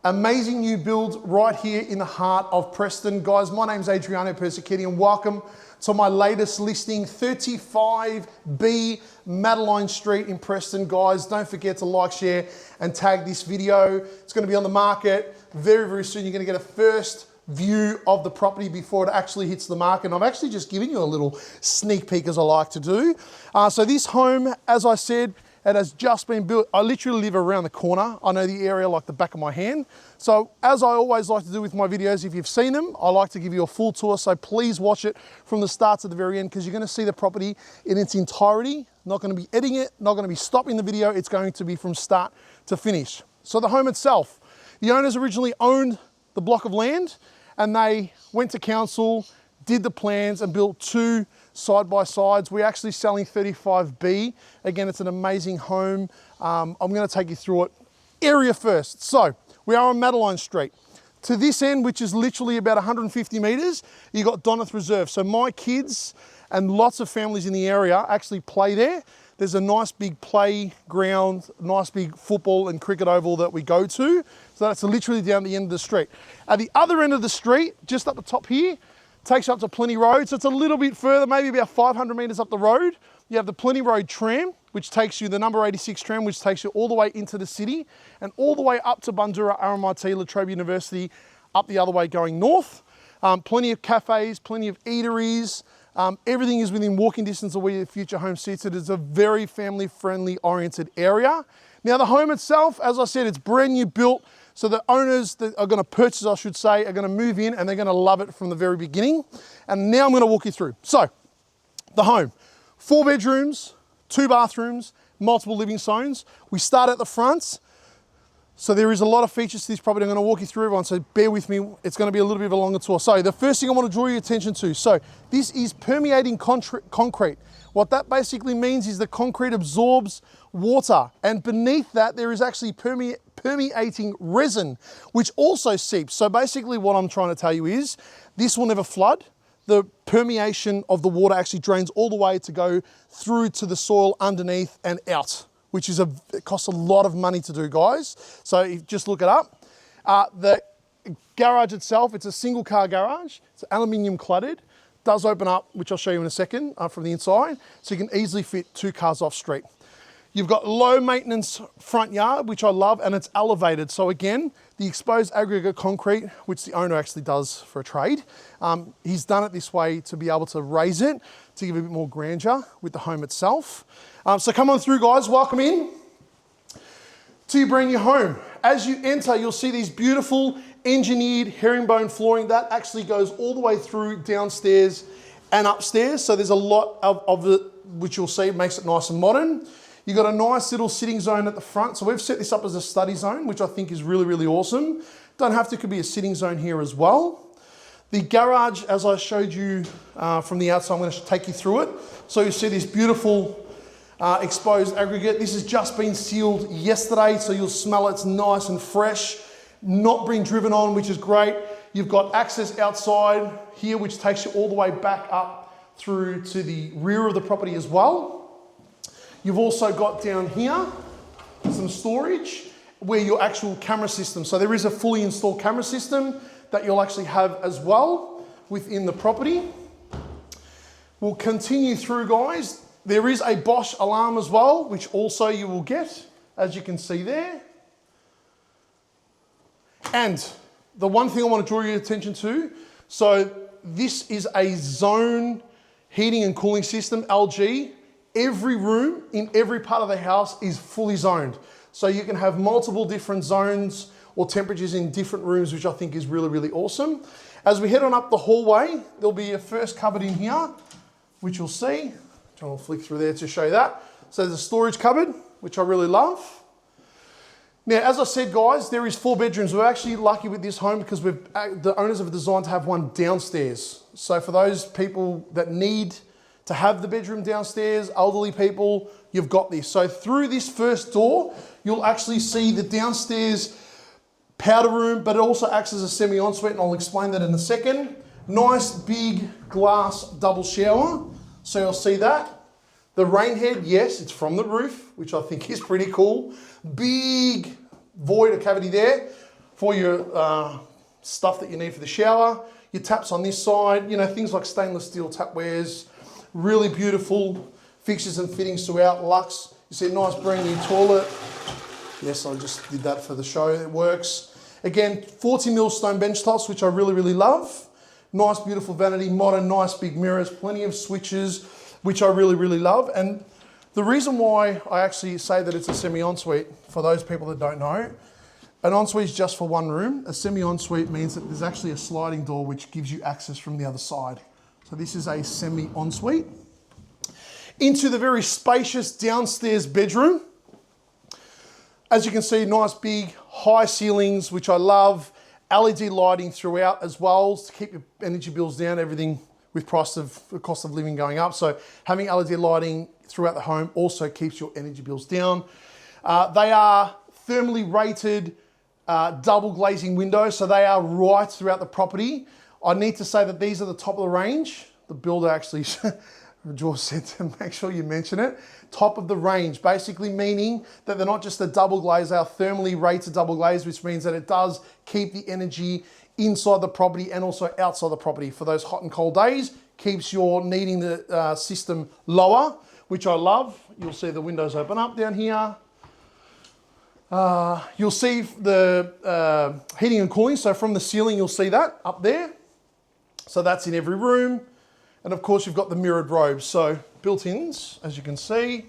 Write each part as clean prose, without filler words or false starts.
Amazing new build right here in the heart of Preston. Guys, my name's Adriano Persichetti and welcome to my latest listing, 35B Madeline Street in Preston. Guys, don't forget to like, share and tag this video. It's going to be on the market very, very soon. You're going to get a first view of the property before it actually hits the market. And I've actually just given you a little sneak peek as I like to do. So this home, as I said, it has just been built. I literally live around the corner. I know the area like the back of my hand. So as I always like to do with my videos, if you've seen them, I like to give you a full tour. So please watch it from the start to the very end because you're going to see the property in its entirety. Not going to be editing it, not going to be stopping the video. It's going to be from start to finish. So the home itself, the owners originally owned the block of land and they went to council, did the plans and built two side-by-sides. We're actually selling 35B. Again, it's an amazing home. I'm going to take you through it. Area first. So we are on Madeline Street. To this end, which is literally about 150 metres, you got Doneth Reserve. So my kids and lots of families in the area actually play there. There's a nice big playground, nice big football and cricket oval that we go to. So that's literally down the end of the street. At the other end of the street, just up the top here, takes you up to Plenty Road. So it's a little bit further, maybe about 500 metres up the road. You have the Plenty Road tram, which takes you, the number 86 tram, which takes you all the way into the city and all the way up to Bundoora, RMIT, La Trobe University, up the other way going north. Plenty of cafes, plenty of eateries. Everything is within walking distance of where your future home sits. It is a very family-friendly oriented area. Now the home itself, as I said, it's brand new built. So the owners that are going to purchase, I should say, are going to move in and they're going to love it from the very beginning. And now I'm going to walk you through. So the home, 4 bedrooms, 2 bathrooms, multiple living zones. We start at the front. So there is a lot of features to this property. I'm going to walk you through everyone. So bear with me. It's going to be a little bit of a longer tour. So the first thing I want to draw your attention to. So this is permeating concrete. What that basically means is the concrete absorbs water. And beneath that, there is actually permeating resin, which also seeps. So basically what I'm trying to tell you is this will never flood. The permeation of the water actually drains all the way to go through to the soil underneath and out, which is it costs a lot of money to do, guys. So if, just look it up. The garage itself, it's a single car garage. It's aluminium cladded. Does open up, which I'll show you in a second from the inside. So you can easily fit 2 cars off street. You've got low maintenance front yard, which I love, and it's elevated. So again, the exposed aggregate concrete, which the owner actually does for a trade, he's done it this way to be able to raise it, to give a bit more grandeur with the home itself. So come on through, guys, welcome in to your brand new home. As you enter, you'll see these beautiful engineered herringbone flooring that actually goes all the way through downstairs and upstairs. So there's a lot of it, which you'll see makes it nice and modern. You've got a nice little sitting zone at the front. So we've set this up as a study zone, which I think is really, really awesome. Don't have to, could be a sitting zone here as well. The garage, as I showed you from the outside, I'm going to take you through it. So you see this beautiful exposed aggregate. This has just been sealed yesterday, so you'll smell it's nice and fresh, not been driven on, which is great. You've got access outside here, which takes you all the way back up through to the rear of the property as well. You've also got down here some storage where your actual camera system. So there is a fully installed camera system that you'll actually have as well within the property. We'll continue through, guys. There is a Bosch alarm as well, which also you will get, as you can see there. And the one thing I want to draw your attention to, so this is a zone heating and cooling system, LG. Every room in every part of the house is fully zoned. So you can have multiple different zones or temperatures in different rooms, which I think is really, really awesome. As we head on up the hallway, there'll be a first cupboard in here, which you'll see. I'll flick through there to show you that. So there's a storage cupboard, which I really love. Now, as I said, guys, there is 4 bedrooms. We're actually lucky with this home because the owners have designed to have one downstairs. So for those people that need to have the bedroom downstairs, elderly people, you've got this. So through this first door, you'll actually see the downstairs powder room, but it also acts as a semi-ensuite, and I'll explain that in a second. Nice big glass double shower. So you'll see that. The rain head, yes, it's from the roof, which I think is pretty cool. Big void or cavity there. for your stuff that you need for the shower. Your taps on this side, you know, things like stainless steel tapwares, really beautiful fixtures and fittings throughout. Luxe, you see a nice brand new toilet. Yes, I just did that for the show, it works. Again, 40mm stone bench tops, which I really, really love. Nice, beautiful vanity, modern, nice big mirrors, plenty of switches, which I really, really love. And the reason why I actually say that it's a semi-ensuite, for those people that don't know, an ensuite is just for one room. A semi-ensuite means that there's actually a sliding door which gives you access from the other side. So this is a semi-ensuite. Into the very spacious downstairs bedroom. As you can see, nice big high ceilings, which I love. LED lighting throughout as well to keep your energy bills down, everything with the cost of living going up. So having LED lighting throughout the home also keeps your energy bills down. They are thermally rated double glazing windows, so they are right throughout the property. I need to say that these are the top of the range. The builder actually, George said to make sure you mention it, top of the range, basically meaning that they're not just a double glaze, they are thermally rated double glaze, which means that it does keep the energy inside the property and also outside the property for those hot and cold days, keeps your needing the system lower, which I love. You'll see the windows open up down here. You'll see the heating and cooling. So from the ceiling, you'll see that up there. So that's in every room. And of course, you've got the mirrored robes. So built-ins, as you can see.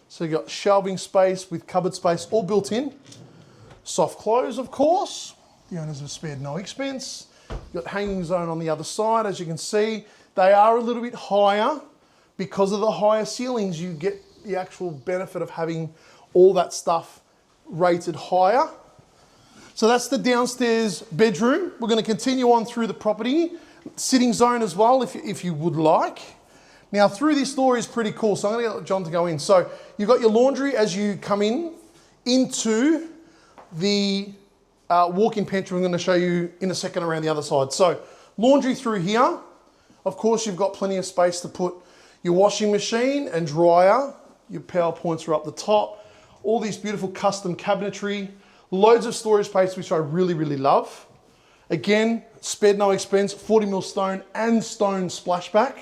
So you've got shelving space with cupboard space, all built in. Soft close, of course. The owners have spared no expense. You've got hanging zone on the other side, as you can see. They are a little bit higher. Because of the higher ceilings, you get the actual benefit of having all that stuff rated higher. So that's the downstairs bedroom. We're going to continue on through the property. Sitting zone as well, if you would like. Now through this door is pretty cool, so I'm going to get John to go in. So you've got your laundry as you come in into the walk-in pantry. I'm going to show you in a second around the other side. So laundry through here. Of course, you've got plenty of space to put your washing machine and dryer. Your power points are up the top. All these beautiful custom cabinetry. Loads of storage space, which I really, really love. Again, spared no expense, 40mm stone and stone splashback.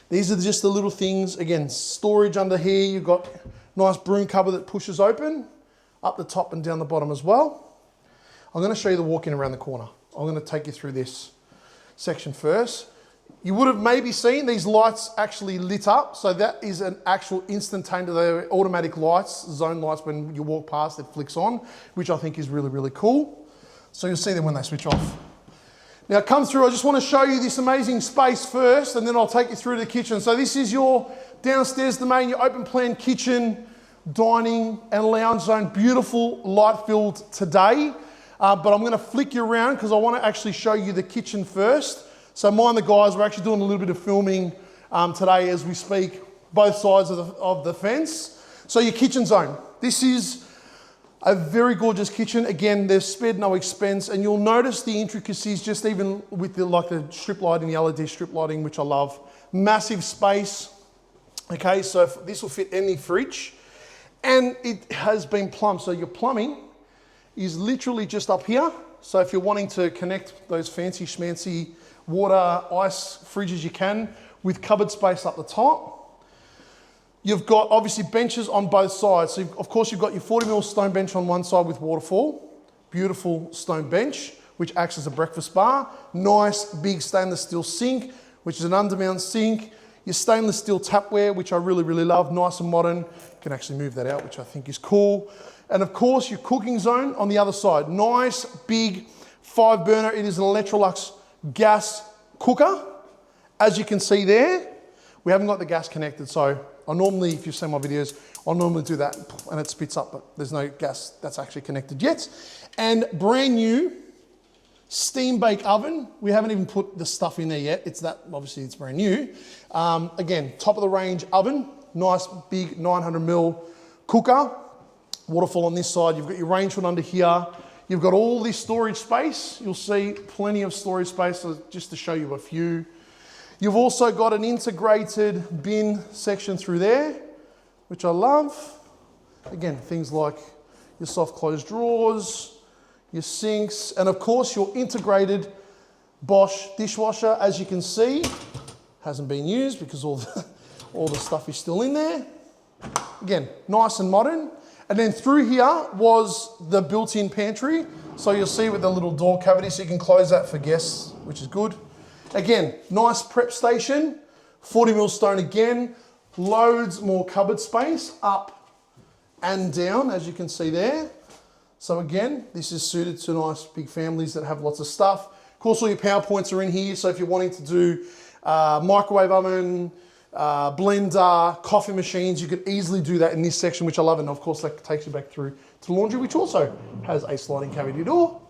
These are just the little things. Again, storage under here. You've got nice broom cupboard that pushes open, up the top and down the bottom as well. I'm going to show you the walk-in around the corner. I'm going to take you through this section first. You would have maybe seen these lights actually lit up. So that is an actual instantaneous, they're automatic lights, zone lights. When you walk past, it flicks on, which I think is really, really cool. So you'll see them when they switch off. Now come through, I just want to show you this amazing space first, and then I'll take you through to the kitchen. So this is your downstairs domain, your open plan kitchen, dining and lounge zone. Beautiful, light filled today. But I'm going to flick you around because I want to actually show you the kitchen first. So mind the guys, we're actually doing a little bit of filming today as we speak, both sides of the fence. So your kitchen zone. This is a very gorgeous kitchen. Again, they've spared no expense, and you'll notice the intricacies just even with the strip lighting, the LED strip lighting, which I love. Massive space. Okay, so this will fit any fridge, and it has been plumbed. So your plumbing is literally just up here. So if you're wanting to connect those fancy schmancy water, ice fridges, you can, with cupboard space up the top. You've got obviously benches on both sides. So of course you've got your 40mm stone bench on one side with waterfall. Beautiful stone bench, which acts as a breakfast bar. Nice big stainless steel sink, which is an undermount sink. Your stainless steel tapware, which I really, really love. Nice and modern. You can actually move that out, which I think is cool. And of course your cooking zone on the other side. Nice big 5-burner. It is an Electrolux gas cooker. As you can see there, we haven't got the gas connected, so I normally, if you've seen my videos, I'll normally do that and it spits up, but there's no gas that's actually connected yet. And brand new steam bake oven. We haven't even put the stuff in there yet. Obviously it's brand new. Again, top of the range oven, nice big 900mm cooker. Waterfall on this side. You've got your range hood under here. You've got all this storage space. You'll see plenty of storage space, so just to show you a few. You've also got an integrated bin section through there, which I love. Again, things like your soft closed drawers, your sinks, and of course your integrated Bosch dishwasher, as you can see, hasn't been used because all the stuff is still in there. Again, nice and modern. And then through here was the built-in pantry. So you'll see with the little door cavity, so you can close that for guests, which is good. Again, nice prep station, 40mm stone again, loads more cupboard space up and down, as you can see there. So again, this is suited to nice big families that have lots of stuff. Of course, all your power points are in here. So if you're wanting to do microwave oven, blender, coffee machines, you could easily do that in this section, which I love. And of course, that takes you back through to the laundry, which also has a sliding cavity door.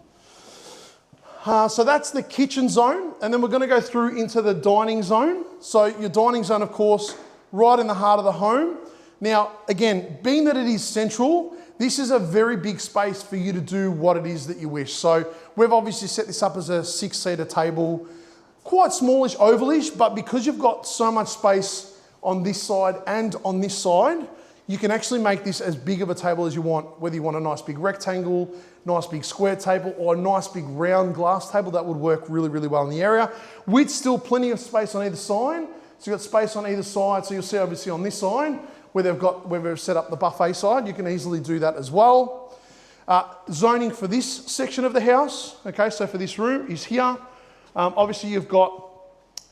So that's the kitchen zone. And then we're going to go through into the dining zone. So your dining zone, of course, right in the heart of the home. Now, again, being that it is central, this is a very big space for you to do what it is that you wish. So we've obviously set this up as a 6-seater table, quite smallish, ovalish, but because you've got so much space on this side and on this side, you can actually make this as big of a table as you want, whether you want a nice big rectangle, nice big square table, or a nice big round glass table. That would work really, really well in the area, with still plenty of space on either side. So you've got space on either side. So you'll see obviously on this side, where we've set up the buffet side, you can easily do that as well. Zoning for this section of the house, okay, so for this room is here. Obviously you've got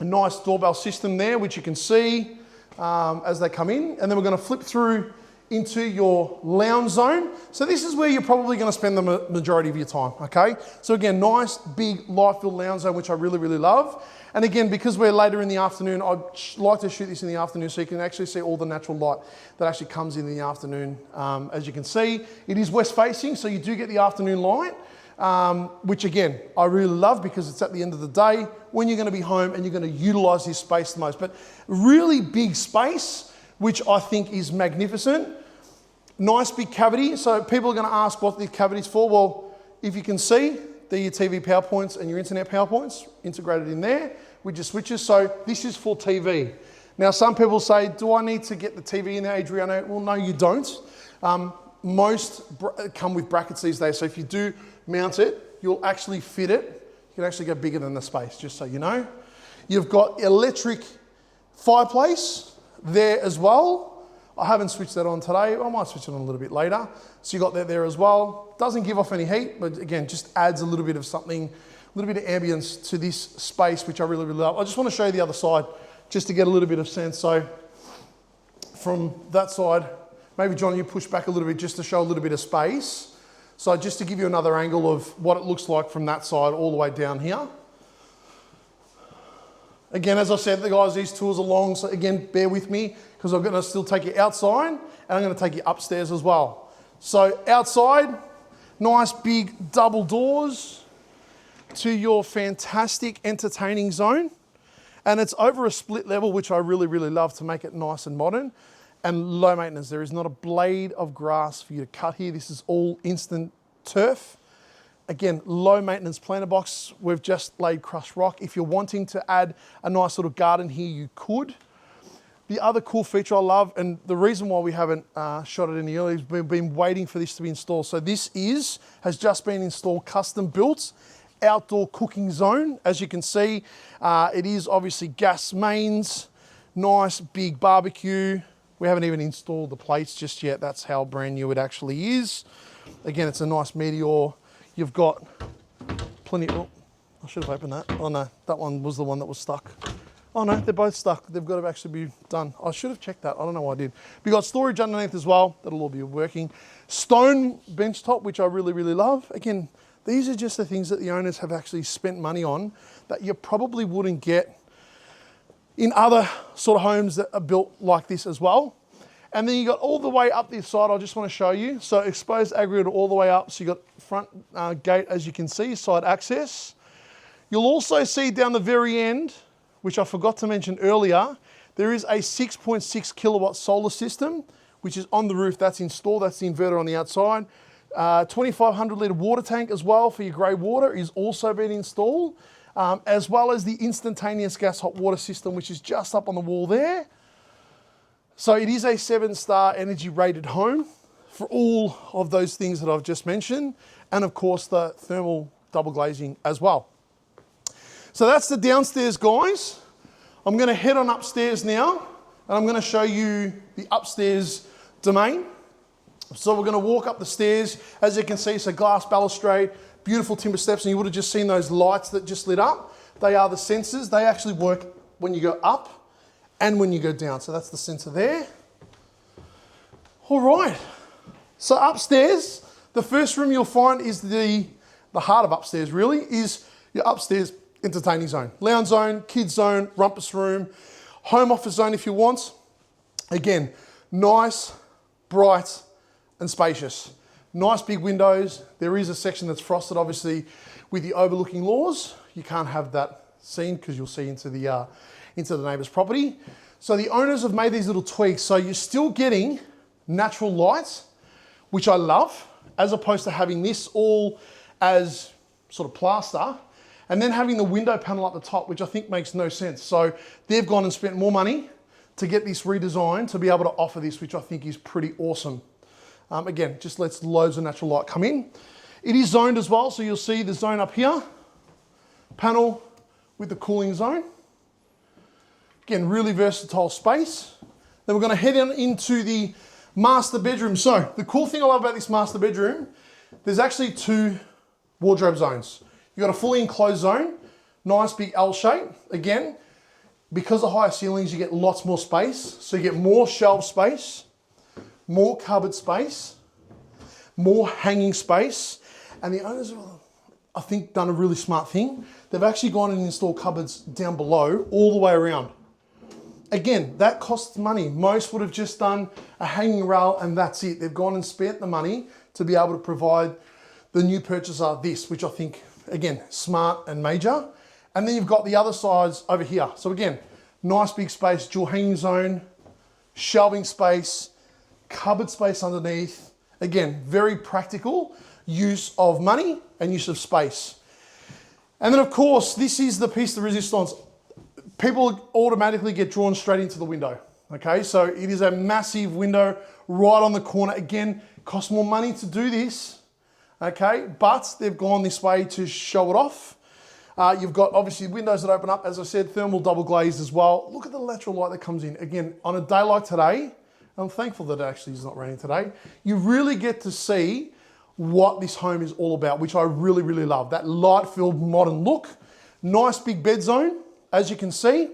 a nice doorbell system there, which you can see as they come in. And then we're gonna flip through into your lounge zone. So this is where you're probably gonna spend the majority of your time, okay? So again, nice, big, light-filled lounge zone, which I really, really love. And again, because we're later in the afternoon, I'd like to shoot this in the afternoon so you can actually see all the natural light that actually comes in the afternoon. As you can see, it is west facing, so you do get the afternoon light, which again, I really love because it's at the end of the day when you're gonna be home and you're gonna utilize this space the most. But really big space, which I think is magnificent. Nice big cavity. So people are gonna ask what the cavity's for. Well, if you can see, they're your TV power points and your internet power points integrated in there with your switches. So this is for TV. Now, some people say, do I need to get the TV in there, Adriano? Well, no, you don't. Most come with brackets these days. So if you do mount it, you'll actually fit it. You can actually go bigger than the space, just so you know. You've got electric fireplace there as well. I haven't switched that on today. I might switch it on a little bit later. So you got that there as well. Doesn't give off any heat, but again, just adds a little bit of something, a little bit of ambience to this space, which I really, really love. I just want to show you the other side, just to get a little bit of sense. So from that side, maybe John, you push back a little bit just to show a little bit of space. So just to give you another angle of what it looks like from that side all the way down here. Again, as I said, the guys, these tours are long, so again, bear with me because I'm gonna still take you outside and I'm gonna take you upstairs as well. So outside, nice big double doors to your fantastic entertaining zone. And it's over a split level, which I really, really love to make it nice and modern and low maintenance. There is not a blade of grass for you to cut here. This is all instant turf. Again, low maintenance planter box. We've just laid crushed rock. If you're wanting to add a nice little garden here, you could. The other cool feature I love, and the reason why we haven't shot it in the early is we've been waiting for this to be installed. So this has just been installed, custom built, outdoor cooking zone. As you can see, it is obviously gas mains, nice big barbecue. We haven't even installed the plates just yet. That's how brand new it actually is. Again, it's a nice Meteor. You've got plenty, oh, I should have opened that. Oh no, that one was the one that was stuck. Oh no, they're both stuck. They've got to actually be done. I should have checked that. I don't know why I did. We've got storage underneath as well. That'll all be working. Stone bench top, which I really, really love. Again, these are just the things that the owners have actually spent money on that you probably wouldn't get in other sort of homes that are built like this as well. And then you got all the way up this side, I just want to show you. So exposed aggregate all the way up. So you got front gate, as you can see, side access. You'll also see down the very end, which I forgot to mention earlier, there is a 6.6 kilowatt solar system, which is on the roof. That's installed. That's the inverter on the outside. 2,500 litre water tank as well for your grey water is also been installed, as well as the instantaneous gas hot water system, which is just up on the wall there. So it is a 7-star energy rated home for all of those things that I've just mentioned. and of course the thermal double glazing as well. So that's the downstairs, guys. I'm going to head on upstairs now, and I'm going to show you the upstairs domain. So we're going to walk up the stairs. As you can see, it's a glass balustrade, beautiful timber steps, and you would have just seen those lights that just lit up. They are the sensors. They actually work when you go up and when you go down. So that's the sensor there. All right. So upstairs, the first room you'll find is the heart of upstairs, really, is your upstairs entertaining zone. Lounge zone, kids zone, rumpus room, home office zone if you want. Again, nice, bright, and spacious. Nice big windows. There is a section that's frosted, obviously, with the overlooking laws. You can't have that seen because you'll see into the neighbour's property. So the owners have made these little tweaks. So you're still getting natural light, which I love, as opposed to having this all as sort of plaster, and then having the window panel up the top, which I think makes no sense. So they've gone and spent more money to get this redesigned to be able to offer this, which I think is pretty awesome. Again, just lets loads of natural light come in. It is zoned as well, so you'll see the zone up here, panel with the cooling zone. Again, really versatile space. Then we're going to head on into the master bedroom. So the cool thing I love about this master bedroom, there's actually 2 wardrobe zones. You've got a fully enclosed zone, nice big L shape. Again, because of higher ceilings, you get lots more space. So you get more shelf space, more cupboard space, more hanging space. And the owners have, I think, done a really smart thing. They've actually gone and installed cupboards down below all the way around. Again, that costs money. Most would have just done a hanging rail and that's it. They've gone and spent the money to be able to provide the new purchaser this, which I think, again, smart and major. And then you've got the other sides over here. So again, nice big space, dual hanging zone, shelving space, cupboard space underneath. Again, very practical use of money and use of space. And then of course, this is the piece de resistance. People automatically get drawn straight into the window. Okay, so it is a massive window right on the corner. Again, costs more money to do this. Okay, but they've gone this way to show it off. You've got obviously windows that open up, as I said, thermal double glazed as well. Look at the lateral light that comes in. Again, on a day like today, I'm thankful that it actually is not raining today, you really get to see what this home is all about, which I really, really love. That light-filled modern look. Nice big bed zone, as you can see.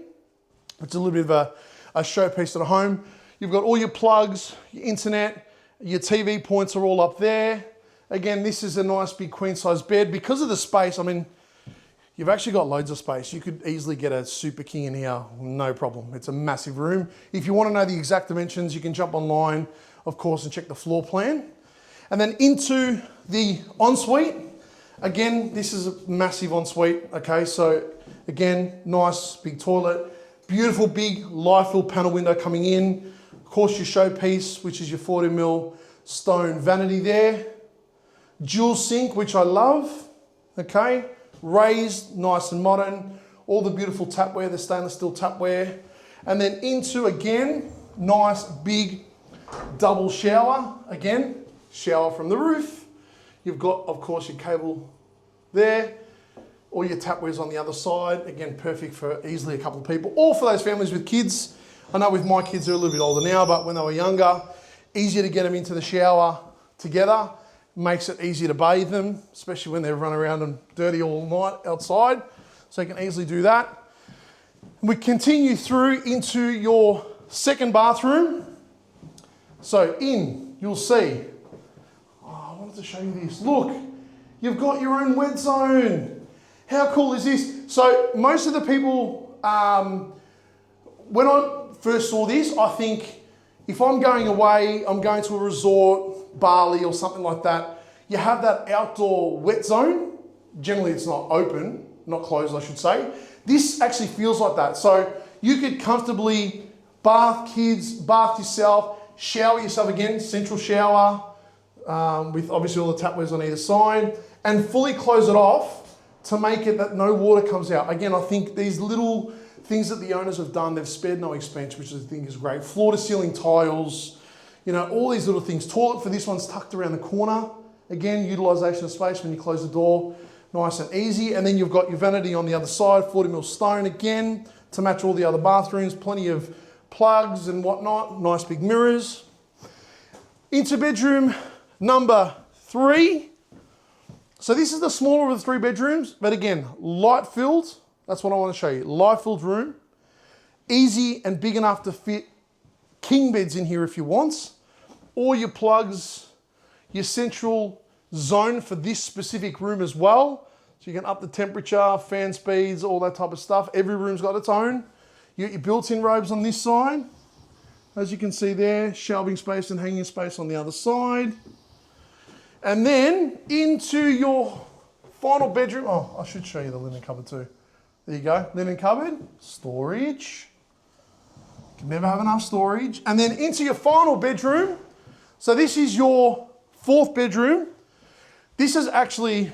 It's a little bit of a showpiece to the home. You've got all your plugs, your internet, your TV points are all up there. Again, this is a nice big queen size bed. Because of the space, I mean, you've actually got loads of space. You could easily get a Super King in here, no problem. It's a massive room. If you want to know the exact dimensions, you can jump online, of course, and check the floor plan. And then into the ensuite. Again, this is a massive ensuite, okay? So again, nice big toilet, beautiful big light-filled panel window coming in. Of course, your showpiece, which is your 40mm stone vanity there. Dual sink, which I love, okay? Raised, nice and modern. All the beautiful tapware, the stainless steel tapware. And then into, again, nice big double shower. Again, shower from the roof. You've got, of course, your cable there. All your tapwares on the other side. Again, perfect for easily a couple of people. Or for those families with kids. I know with my kids, they're a little bit older now, but when they were younger, easier to get them into the shower together. Makes it easier to bathe them, especially when they run around and dirty all night outside. So you can easily do that. We continue through into your second bathroom. So you'll see, I wanted to show you this. Look, you've got your own wet zone. How cool is this? So most of the people, when I first saw this, I think if I'm going away, I'm going to a resort, Bali or something like that, you have that outdoor wet zone. Generally it's not open, not closed I should say. This actually feels like that. So you could comfortably bath kids, bath yourself, shower yourself again, central shower, with obviously all the tapwares on either side, and fully close it off to make it that no water comes out. Again, I think these little things that the owners have done, they've spared no expense, which I think is great. Floor to ceiling tiles, you know, all these little things. Toilet for this one's tucked around the corner. Again, utilization of space when you close the door, nice and easy. And then you've got your vanity on the other side, 40mm stone again, to match all the other bathrooms, plenty of plugs and whatnot, nice big mirrors. Into bedroom number 3. So this is the smaller of the 3 bedrooms, but again, light filled. That's what I want to show you. Light filled room, easy and big enough to fit king beds in here if you want. All your plugs, your central zone for this specific room as well. So you can up the temperature, fan speeds, all that type of stuff. Every room's got its own. You got your built-in robes on this side. As you can see there, shelving space and hanging space on the other side. And then into your final bedroom. Oh, I should show you the linen cupboard too. There you go, linen cupboard, storage. Can never have enough storage. And then into your final bedroom. So this is your 4th bedroom. This is actually,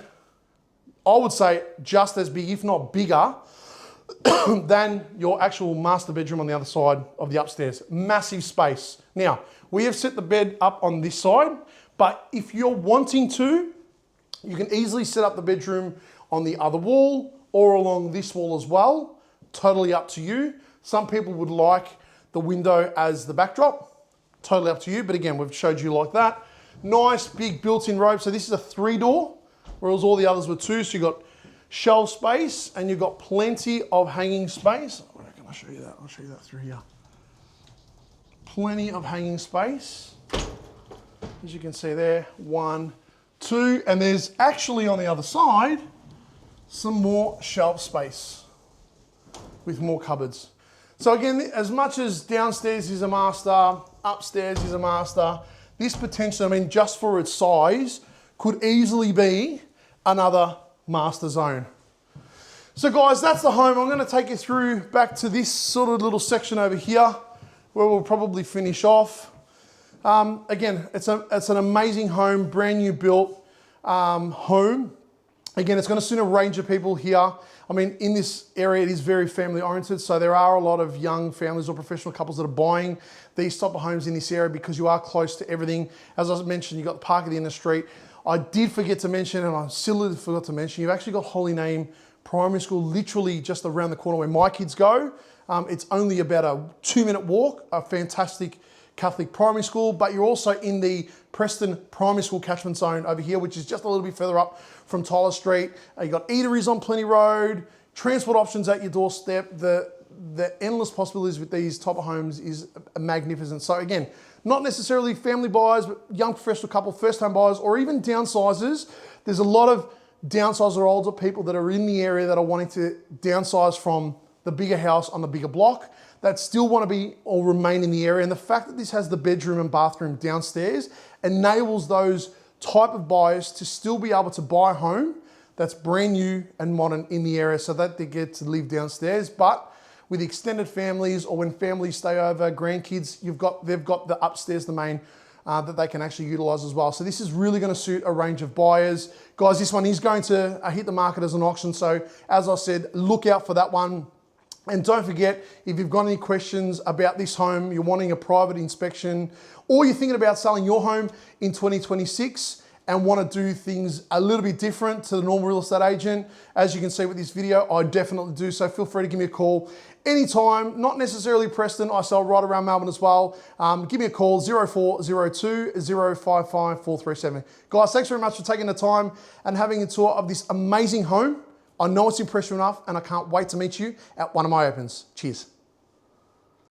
I would say, just as big, if not bigger, than your actual master bedroom on the other side of the upstairs. Massive space. Now, we have set the bed up on this side, but if you're wanting to, you can easily set up the bedroom on the other wall or along this wall as well. Totally up to you. Some people would like the window as the backdrop. Totally up to you, but again, we've showed you like that. Nice big built-in robe. So this is a 3-door, whereas all the others were 2. So you've got shelf space and you've got plenty of hanging space. I reckon I'll show you that. I'll show you that through here. Plenty of hanging space. As you can see there, 1, 2, and there's actually on the other side, some more shelf space with more cupboards. So again, as much as downstairs is a master, upstairs is a master, this potentially, I mean, just for its size, could easily be another master zone. So guys, that's the home. I'm going to take you through back to this sort of little section over here where we'll probably finish off. Again, it's an amazing home, brand new built home. Again, it's going to suit a range of people here. I mean, in this area, it is very family oriented. So there are a lot of young families or professional couples that are buying these type of homes in this area because you are close to everything. As I mentioned, you've got the park at the end of the street. I did forget to mention, and I still forgot to mention, you've actually got Holy Name Primary School literally just around the corner where my kids go. It's only about a 2-minute walk, a fantastic Catholic primary school, but you're also in the Preston Primary School catchment zone over here, which is just a little bit further up from Tyler Street. You've got eateries on Plenty Road, transport options at your doorstep. The endless possibilities with these type of homes is magnificent. So again, not necessarily family buyers, but young professional couple, first home buyers, or even downsizers. There's a lot of downsizers or older people that are in the area that are wanting to downsize from the bigger house on the bigger block that still want to be or remain in the area. And the fact that this has the bedroom and bathroom downstairs enables those type of buyers to still be able to buy a home that's brand new and modern in the area so that they get to live downstairs. But with extended families or when families stay over, grandkids, they've got the upstairs, the main, that they can actually utilize as well. So this is really going to suit a range of buyers. Guys, this one is going to hit the market as an auction. So as I said, look out for that one. And don't forget, if you've got any questions about this home, you're wanting a private inspection, or you're thinking about selling your home in 2026 and want to do things a little bit different to the normal real estate agent, as you can see with this video, I definitely do. So feel free to give me a call anytime, not necessarily Preston. I sell right around Melbourne as well. Give me a call, 0402 055 437. Guys, thanks very much for taking the time and having a tour of this amazing home. I know it's impressive enough and I can't wait to meet you at one of my opens. Cheers.